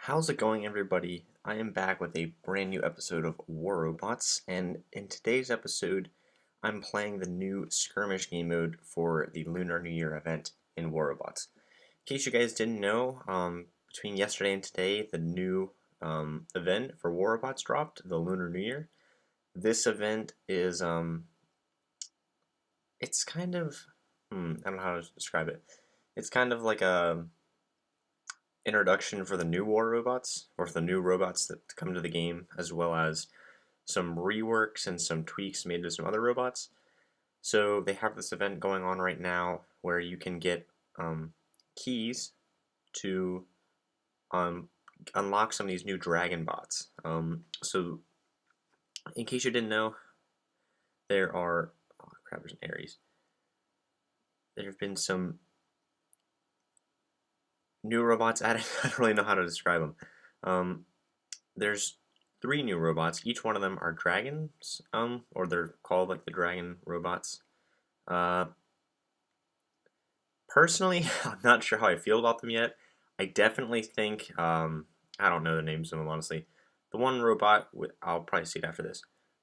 How's it going, everybody? I am back with a brand new episode of War Robots, and in today's episode, I'm playing the new skirmish game mode for the Lunar New Year event in War Robots. In case you guys didn't know, between yesterday and today, the new event for War Robots dropped, the Lunar New Year. This event is, it's kind of, I don't know how to describe it. It's kind of like a introduction for the new war robots, or for the new robots that come to the game, as well as some reworks and some tweaks made to some other robots. So they have this event going on right now where you can get keys to um, unlock some of these new dragon bots. So in case you didn't know, there are oh crap, there's an Ares. There have been some new robots added. I don't really know how to describe them. There's three new robots. Each one of them are dragons, or they're called like the dragon robots. Uh, Personally, I'm not sure how I feel about them yet. I definitely think I don't know the names of them honestly. The one robot with I'll probably see it after this.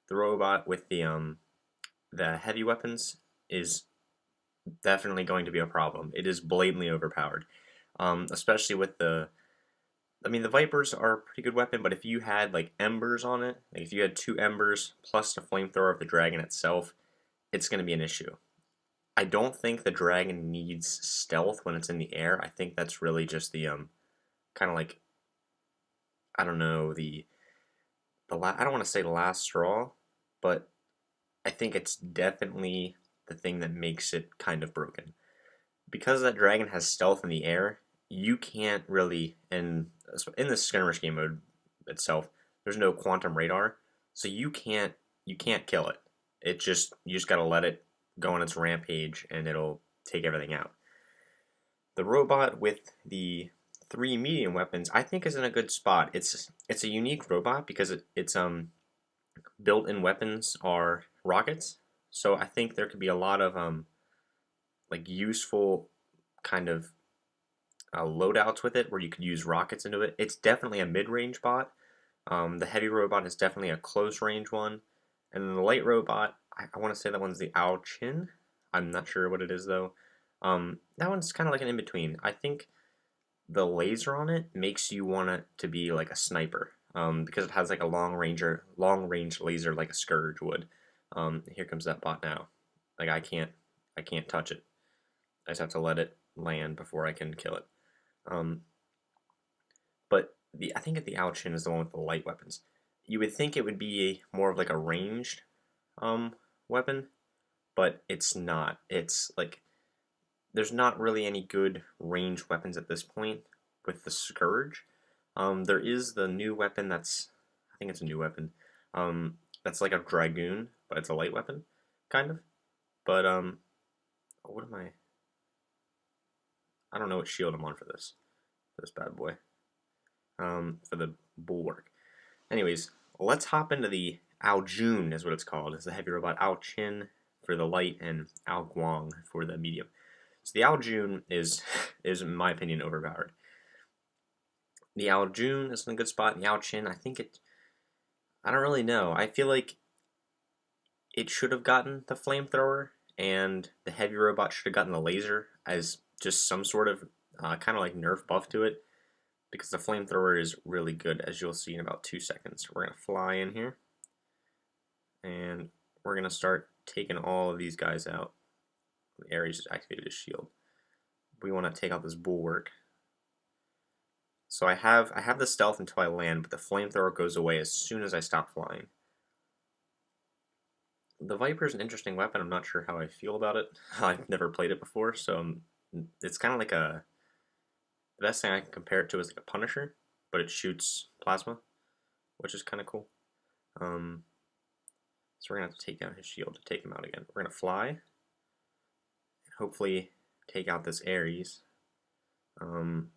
The robot with the heavy weapons is definitely going to be a problem. It is blatantly overpowered, especially with the I mean, the Vipers are a pretty good weapon, but if you had like embers on it, like if you had two embers plus the flamethrower of the dragon itself, it's going to be an issue. I don't think the dragon needs stealth when it's in the air. I think that's really just the kind of like I don't know I don't want to say the last straw, but I think it's definitely the thing that makes it kind of broken. Because that dragon has stealth in the air, you can't really in the skirmish game mode itself. There's no quantum radar, so you can't kill it. You just gotta let it go on its rampage, and it'll take everything out. The robot with the three medium weapons, I think, is in a good spot. It's a unique robot because its built-in weapons are rockets, so I think there could be a lot of like useful kind of loadouts with it where you could use rockets into it. It's definitely a mid-range bot. The heavy robot is definitely a close-range one, and then the light robot, I want to say that one's the Ao Chin. I'm not sure what it is though. That one's kind of like an in-between. I think the laser on it makes you want it to be like a sniper, because it has like a long range laser like a Scourge would. Here comes that bot now. Like I can't touch it. I just have to let it land before I can kill it. Um, but I think that the Alchin is the one with the light weapons. You would think it would be more of like a ranged weapon, but it's not. It's like there's not really any good ranged weapons at this point with the Scourge. There is the new weapon I think it's a new weapon. That's like a Dragoon, but it's a light weapon, kind of. But what am I? I don't know what shield I'm on for this bad boy. For the bulwark. Anyways, let's hop into the Ao Jun is what it's called. It's the heavy robot. Ao Chin for the light and Ao Guang for the medium. So the Ao Jun is in my opinion overpowered. The Ao Jun is in a good spot. The Ao Chin, I don't really know. I feel like it should have gotten the flamethrower, and the heavy robot should have gotten the laser as just some sort of kind of like nerf buff to it, because the flamethrower is really good, as you'll see in about 2 seconds. We're going to fly in here, and we're going to start taking all of these guys out. Ares just activated his shield. We want to take out this bulwark. So I have the stealth until I land, but the flamethrower goes away as soon as I stop flying. The Viper is an interesting weapon. I'm not sure how I feel about it. I've never played it before, so it's kind of like the best thing I can compare it to is like a Punisher, but it shoots plasma, which is kind of cool. So we're going to have to take down his shield to take him out again. We're going to fly, and hopefully take out this Ares. Come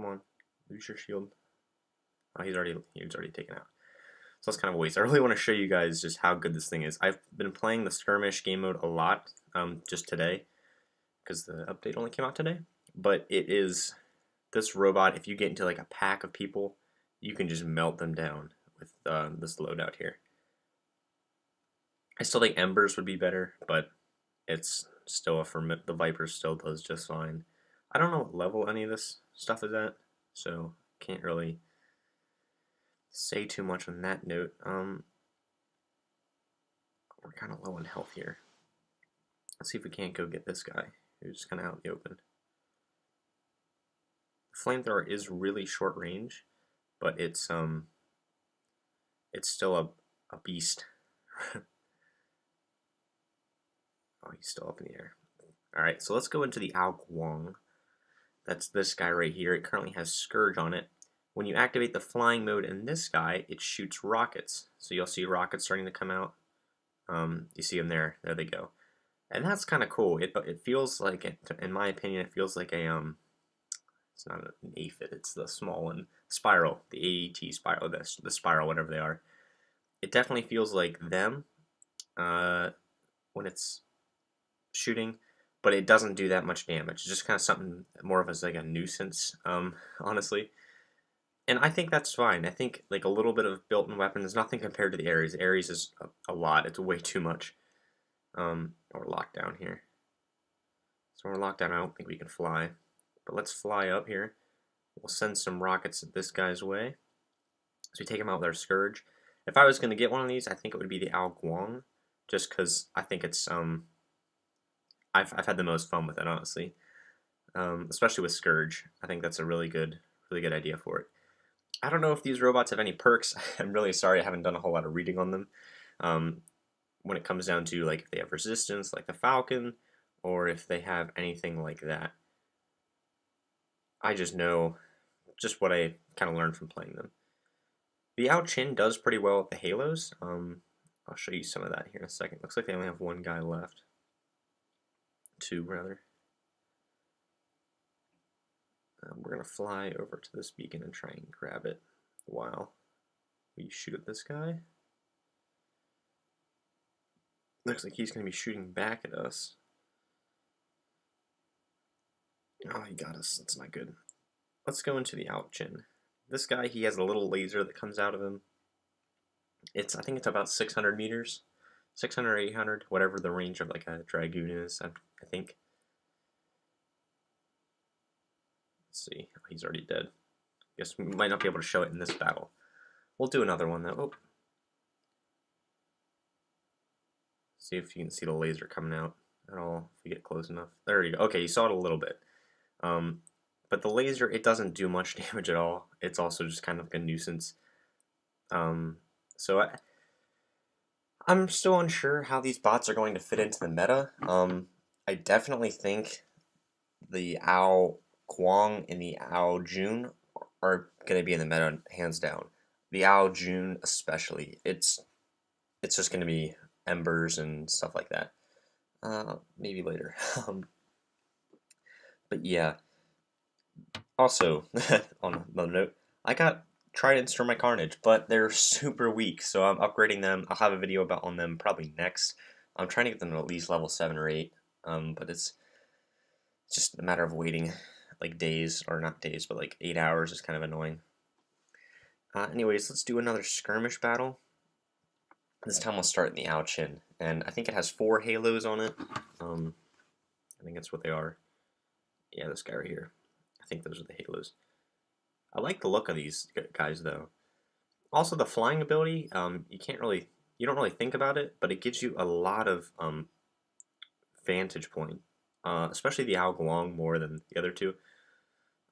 on, lose your shield. Oh, he's already taken out. So that's kind of a waste. I really want to show you guys just how good this thing is. I've been playing the skirmish game mode a lot just today, because the update only came out today. But it is this robot, if you get into like a pack of people, you can just melt them down with this loadout here. I still think Embers would be better, but it's still the Viper still does just fine. I don't know what level any of this stuff is at, so can't really say too much on that note. We're kind of low on health here. Let's see if we can't go get this guy who's kind of out in the open. The flamethrower is really short range, but it's still a beast. Oh, he's still up in the air. Alright, so let's go into the Ao Guang. That's this guy right here. It currently has Scourge on it. When you activate the flying mode in this guy, it shoots rockets. So you'll see rockets starting to come out. You see them there. There they go. And that's kind of cool. It feels like, in my opinion, it feels like a, it's not an aphid, it's the small one. Spiral, the AET spiral, the spiral, whatever they are. It definitely feels like them when it's shooting, but it doesn't do that much damage. It's just kind of something more of as like a nuisance, honestly. And I think that's fine. I think like a little bit of built-in weapon is nothing compared to the Ares. The Ares is a lot. It's way too much. We're locked down here. So we're locked down. I don't think we can fly. But let's fly up here. We'll send some rockets this guy's way. So we take him out with our Scourge. If I was going to get one of these, I think it would be the Ao Guang. Just because I think it's, I've had the most fun with it, honestly. Especially with Scourge. I think that's a really good idea for it. I don't know if these robots have any perks. I'm really sorry I haven't done a whole lot of reading on them. When it comes down to like if they have resistance like the Falcon, or if they have anything like that. I just know just what I kind of learned from playing them. The Ao Chin does pretty well with the halos. I'll show you some of that here in a second. Looks like they only have one guy left. Two, rather. We're going to fly over to this beacon and try and grab it while we shoot at this guy. Looks like he's going to be shooting back at us. Oh, he got us. That's not good. Let's go into the Ao Chin. This guy, he has a little laser that comes out of him. I think it's about 600 meters. 600, 800, whatever the range of like a Dragoon is, I think. Let's see. Oh, he's already dead. Guess we might not be able to show it in this battle. We'll do another one though. Oh. See if you can see the laser coming out at all, if we get close enough. There you go. Okay, you saw it a little bit. But the laser, it doesn't do much damage at all. It's also just kind of like a nuisance. So I'm still unsure how these bots are going to fit into the meta. I definitely think the Ao Guang and the Ao Jun are going to be in the meta hands down. The Ao Jun especially. It's just going to be embers and stuff like that. Maybe later. But yeah. Also, on another note, I got Tridents for my Carnage, but they're super weak, so I'm upgrading them. I'll have a video on them probably next. I'm trying to get them to at least level 7 or 8, but it's just a matter of waiting like days, or not days, but like 8 hours is kind of annoying. Anyways, let's do another skirmish battle. This time we'll start in the Ao Chin, and I think it has 4 halos on it. I think that's what they are. Yeah, this guy right here. I think those are the halos. I like the look of these guys though. Also, the flying ability, you don't really think about it, but it gives you a lot of vantage point, especially the Ao Guang more than the other two.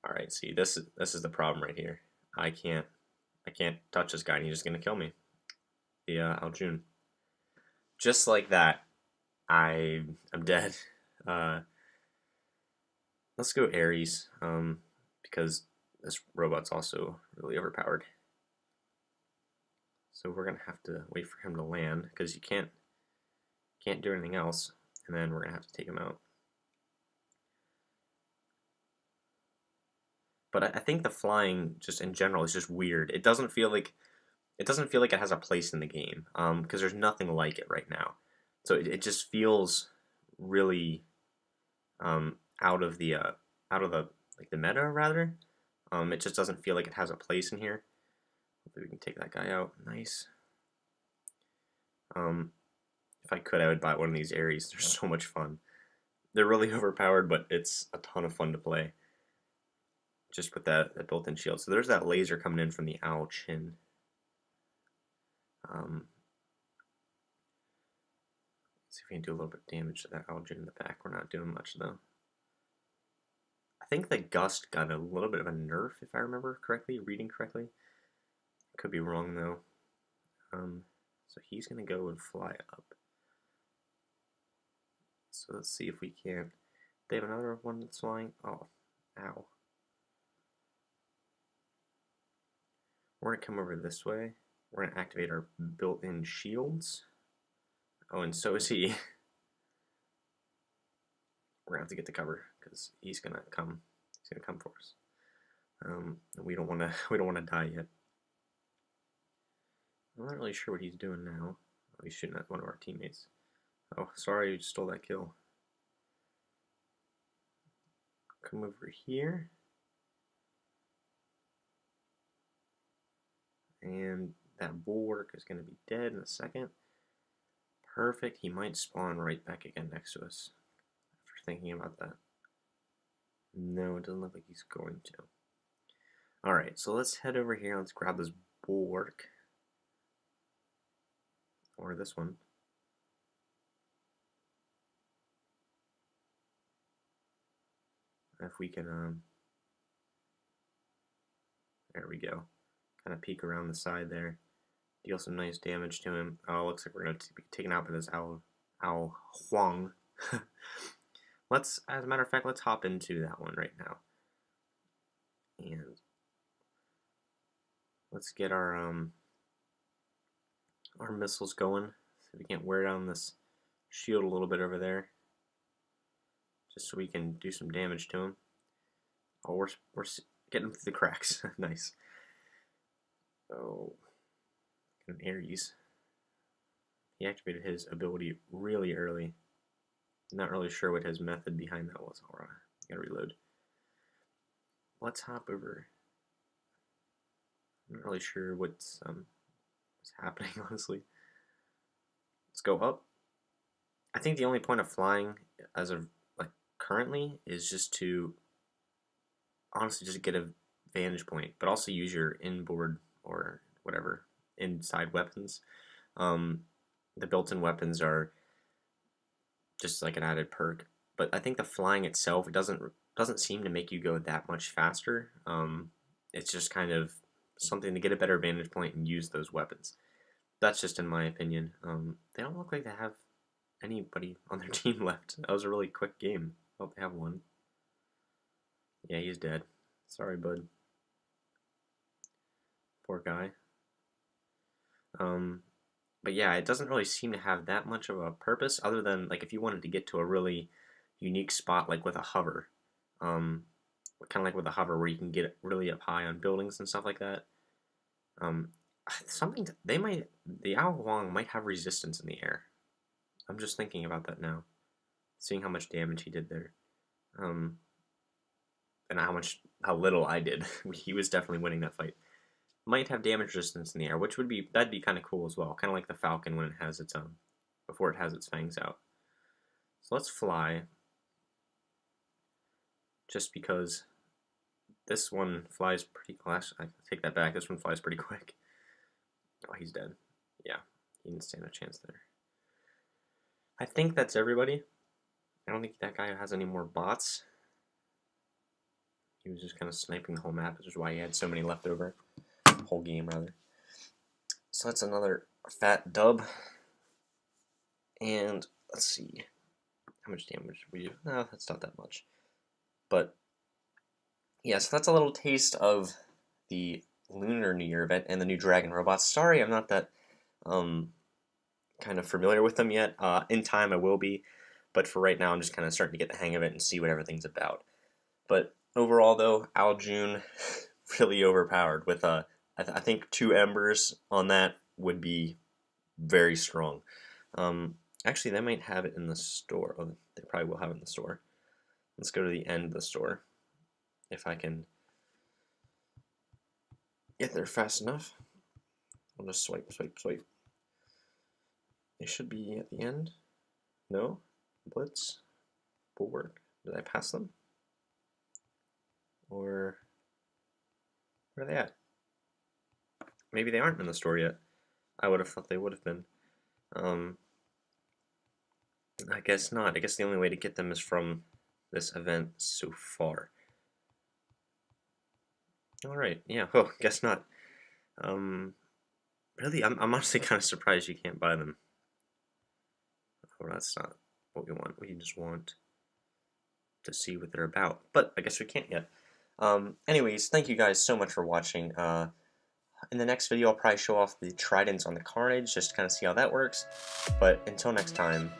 All right, see, this is the problem right here. I can't touch this guy, and he's just gonna kill me. The Ao Jun. Just like that, I'm dead. Let's go Ares, because this robot's also really overpowered. So we're gonna have to wait for him to land because you can't do anything else, and then we're gonna have to take him out. But I think the flying, just in general, is just weird. It doesn't feel like it has a place in the game, because there's nothing like it right now. So it just feels really out of the like the meta rather. It just doesn't feel like it has a place in here. Hopefully we can take that guy out. Nice. If I could, I would buy one of these Aries. They're so much fun. They're really overpowered, but it's a ton of fun to play. Just with that built-in shield. So there's that laser coming in from the owl chin. See if we can do a little bit of damage to that owl chin in the back. We're not doing much though. I think the gust got a little bit of a nerf, if I remember correctly, reading correctly. Could be wrong though. So he's gonna go and fly up. So let's see if we can. They have another one that's flying. Oh, ow. We're gonna come over this way. We're gonna activate our built-in shields. Oh, and so is he. We're gonna have to get the cover because he's gonna come. He's gonna come for us. We don't wanna die yet. I'm not really sure what he's doing now. Oh, he's shooting at one of our teammates. Oh, sorry, you just stole that kill. Come over here. And that bulwark is going to be dead in a second. Perfect. He might spawn right back again next to us. After thinking about that. No, it doesn't look like he's going to. Alright, so let's head over here. Let's grab this bulwark. Or this one. If we can, there we go. Kind of peek around the side there. Deal some nice damage to him. Oh, looks like we're going to be taken out by this Owl Huang. As a matter of fact, let's hop into that one right now. And let's get our missiles going. See if we can't wear down this shield a little bit over there. Just so we can do some damage to him. Oh, we're getting through the cracks. Nice. Oh, an Aries. He activated his ability really early. Not really sure what his method behind that was. Alright, gotta reload. Let's hop over. I'm not really sure what's happening, honestly. Let's go up. I think the only point of flying as of currently is just to honestly just get a vantage point, but also use your inboard or whatever inside weapons. The built-in weapons are just like an added perk, but I think the flying itself, it doesn't seem to make you go that much faster. It's just kind of something to get a better vantage point and use those weapons. That's just in my opinion. They don't look like they have anybody on their team left. That was a really quick game. Oh, they have one. Yeah, he's dead. Sorry, bud. Poor guy. But yeah, it doesn't really seem to have that much of a purpose other than like if you wanted to get to a really unique spot like with a hover. Kind of like with a hover where you can get really up high on buildings and stuff like that. The Owl Huang might have resistance in the air. I'm just thinking about that now. Seeing how much damage he did there. And how little I did. He was definitely winning that fight. Might have damage resistance in the air, that'd be kind of cool as well. Kind of like the Falcon when it has its before it has its fangs out. So let's fly. Just because this one flies pretty fast. I take that back. This one flies pretty quick. Oh, he's dead. Yeah, he didn't stand a chance there. I think that's everybody. I don't think that guy has any more bots. He was just kind of sniping the whole map, which is why he had so many left over. Whole game, rather. So that's another fat dub. And let's see. How much damage did we do? No, that's not that much. But, yeah, so that's a little taste of the Lunar New Year event and the new Dragon robots. Sorry, I'm not that kind of familiar with them yet. In time, I will be. But for right now, I'm just kind of starting to get the hang of it and see what everything's about. But overall, though, Owl June really overpowered. With I think 2 embers on that would be very strong. Actually, they might have it in the store. Oh, they probably will have it in the store. Let's go to the end of the store. If I can get there fast enough. I'll just swipe, swipe, swipe. They should be at the end. No? Blitz? Bulwark? Did I pass them? Or where are they at? Maybe they aren't in the store yet. I would have thought they would have been. I guess not. I guess the only way to get them is from this event so far. Alright, yeah, oh, guess not. Really, I'm honestly kind of surprised you can't buy them. Oh, that's not what we want. We just want to see what they're about. But I guess we can't yet. Anyways, thank you guys so much for watching. In the next video, I'll probably show off the tridents on the Carnage, just to kind of see how that works. But until next time,